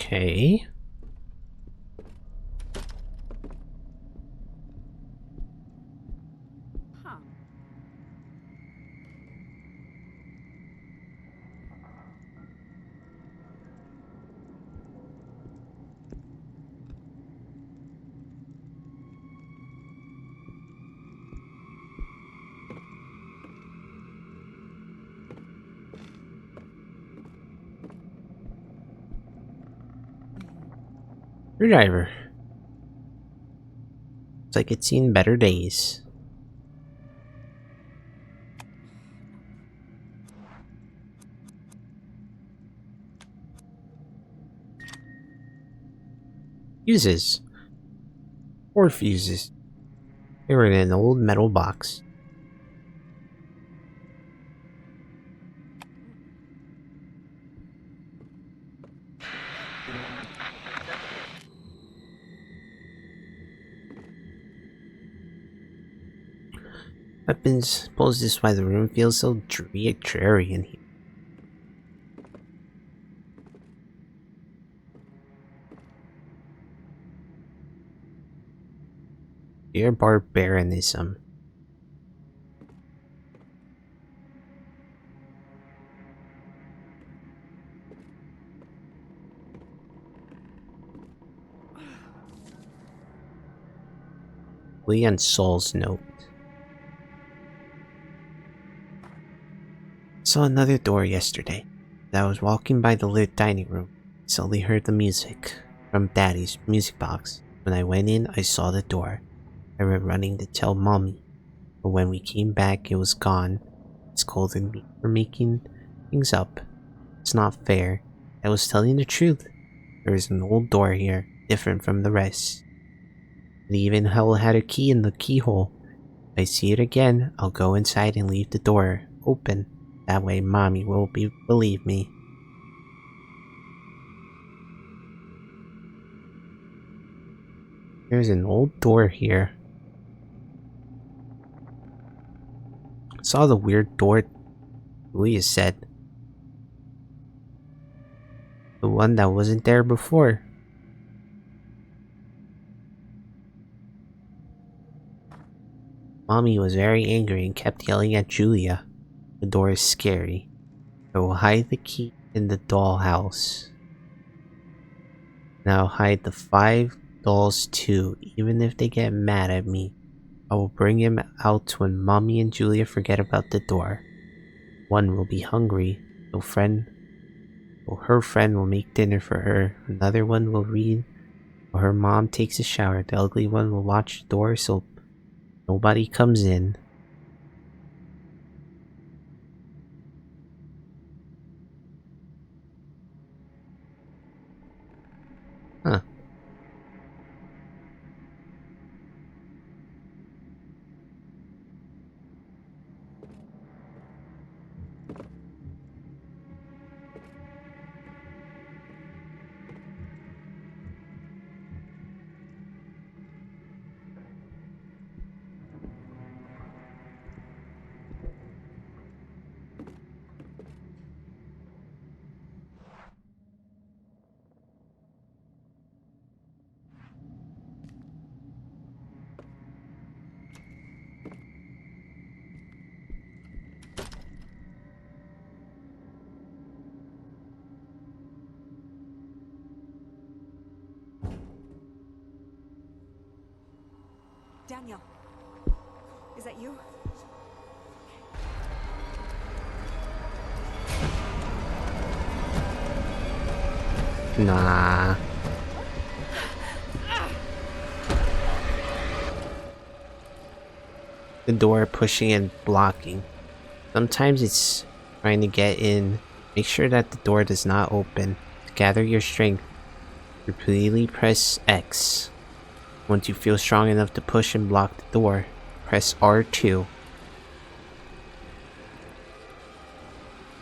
Okay. Huh. Screwdriver. Looks like it's seen better days. Fuses. 4 fuses. They were in an old metal box. Weapons. Suppose this is why the room feels so dreary in here. Dear barbarianism. Leon Saul's note. Saw another door yesterday. As I was walking by the lit dining room, I suddenly heard the music from Daddy's music box. When I went in, I saw the door. I went running to tell Mommy, but when we came back, it was gone. It scolded me for making things up. It's not fair. I was telling the truth. There is an old door here, different from the rest. It even had a key in the keyhole. If I see it again, I'll go inside and leave the door open. That way Mommy will believe me. There's an old door here. I saw the weird door Julia said. The one that wasn't there before. Mommy was very angry and kept yelling at Julia. The door is scary. I will hide the key in the dollhouse. And I'll hide the 5 dolls too, even if they get mad at me. I will bring him out when Mommy and Julia forget about the door. One will be hungry, so her friend will make dinner for her. Another one will read while her mom takes a shower. The ugly one will watch the door so nobody comes in. Huh. Daniel. Is that you? Nah. The door pushing and blocking. Sometimes it's trying to get in. Make sure that the door does not open. To gather your strength, repeatedly press X. Once you feel strong enough to push and block the door, press R2.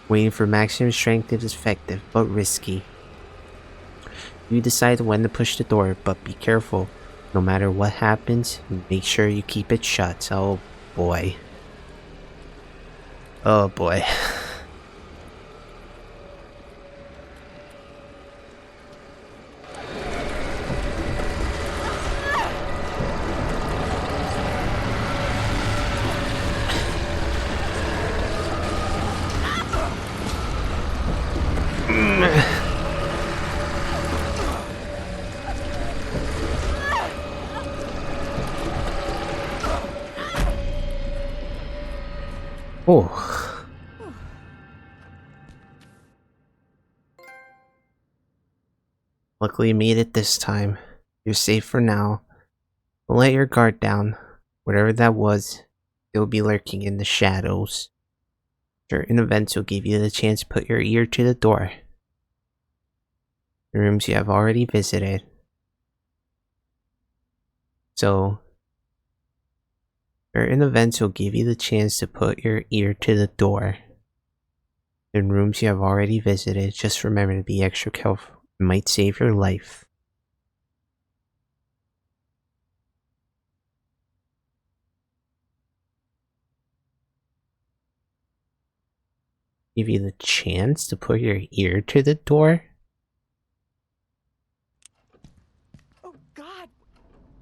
Waiting for maximum strength is effective, but risky. You decide when to push the door, but be careful. No matter what happens, make sure you keep it shut. Oh boy. Oh boy. Oh. Luckily you made it this time. You're safe for now. Don't let your guard down. Whatever that was, it'll be lurking in the shadows. Certain events will give you the chance to put your ear to the door. The rooms you have already visited. So, certain events will give you the chance to put your ear to the door. In rooms you have already visited, just remember to be extra careful. It might save your life. Give you the chance to put your ear to the door? Oh God!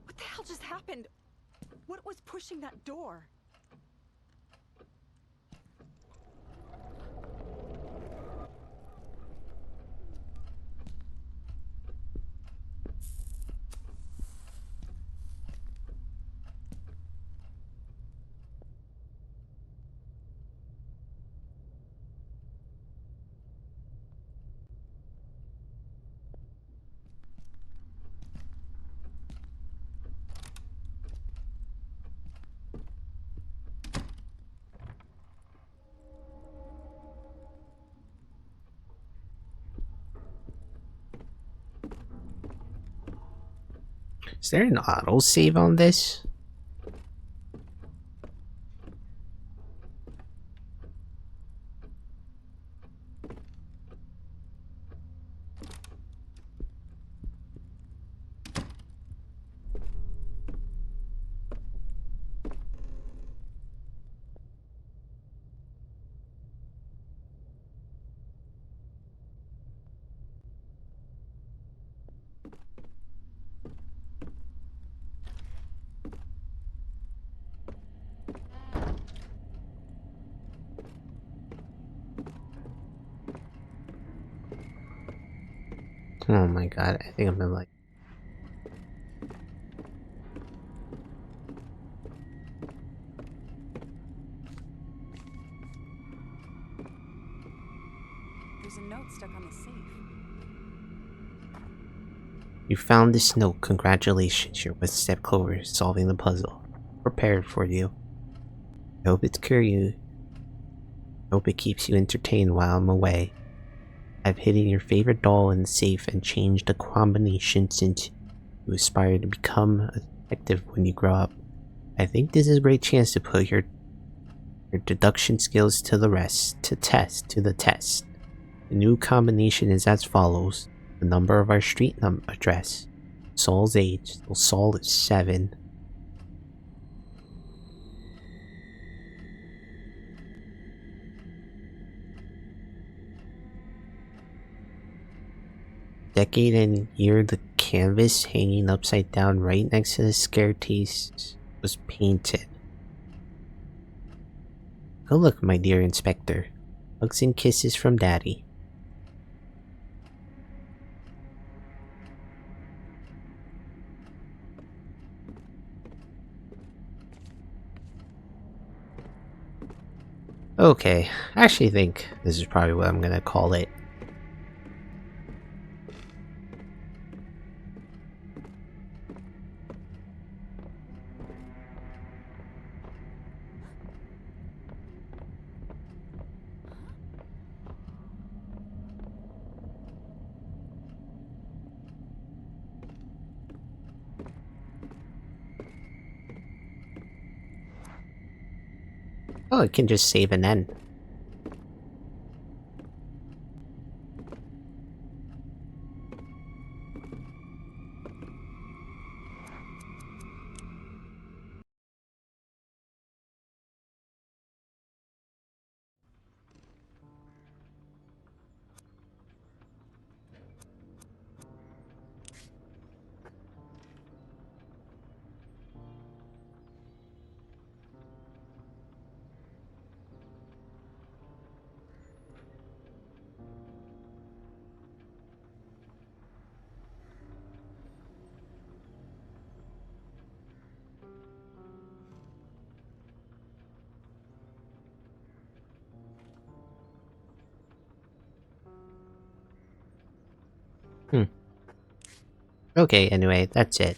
What the hell just happened? What was pushing that door? Is there an autosave on this? Oh my god, I think I'm in like... There's a note stuck on the safe. You found this note. Congratulations, you're one step closer to solving the puzzle. Prepared for you. I hope it's curious. I hope it keeps you entertained while I'm away. I've hidden your favorite doll in the safe and changed the combination since you aspire to become a detective when you grow up. I think this is a great chance to put your deduction skills to the test. The new combination is as follows. The number of our street address. Saul's age. Well, Saul is 7. Decade and year the canvas hanging upside down right next to the staircase was painted. Good luck, my dear Inspector. Hugs and kisses from Daddy. Okay, I actually think this is probably what I'm gonna call it. Oh, it can just save and end. Okay, anyway, that's it.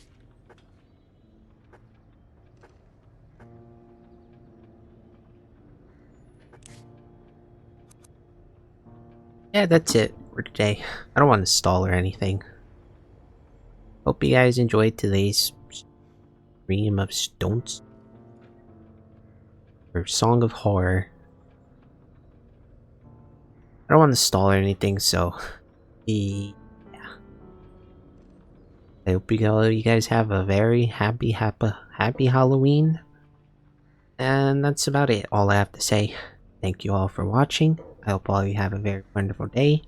Yeah, that's it for today. I don't want to stall or anything. Hope you guys enjoyed today's stream of Stones or Song of Horror. I don't want to stall or anything, so yeah. I hope you guys have a very happy Halloween. And that's about it. All I have to say. Thank you all for watching. I hope all of you have a very wonderful day,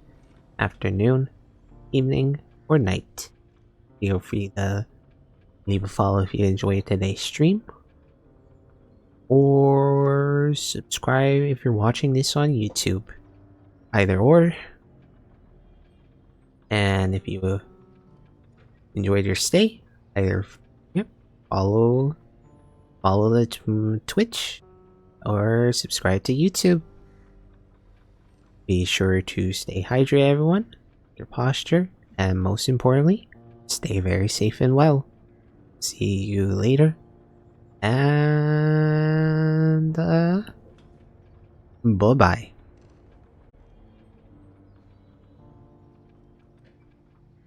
afternoon, evening, or night. Feel free to leave a follow if you enjoyed today's stream, or subscribe if you're watching this on YouTube. Either or. And if you enjoyed your stay, either follow the Twitch or subscribe to YouTube. Be sure to stay hydrated, everyone, your posture, and most importantly, stay very safe and well. See you later, and bye-bye.